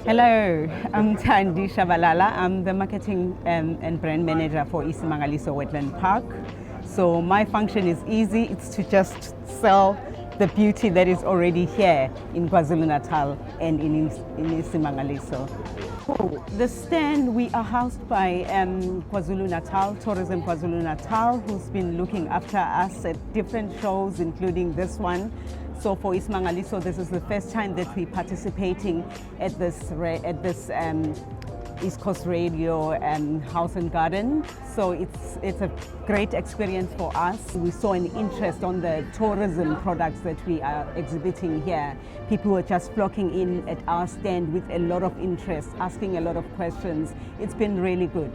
Hello, I'm Thandi Shabalala. I'm the marketing and brand manager for Isimangaliso Wetland Park. So my function is easy. It's to just sell the beauty that is already here in KwaZulu-Natal and in Isimangaliso. The stand, we are housed by KwaZulu-Natal, Tourism KwaZulu-Natal, who's been looking after us at different shows, including this one. So for Isimangaliso, this is the first time that we're participating at this East Coast Radio House and Garden. So it's a great experience for us. We saw an interest on the tourism products that we are exhibiting here. People were just flocking in at our stand with a lot of interest, asking a lot of questions. It's been really good.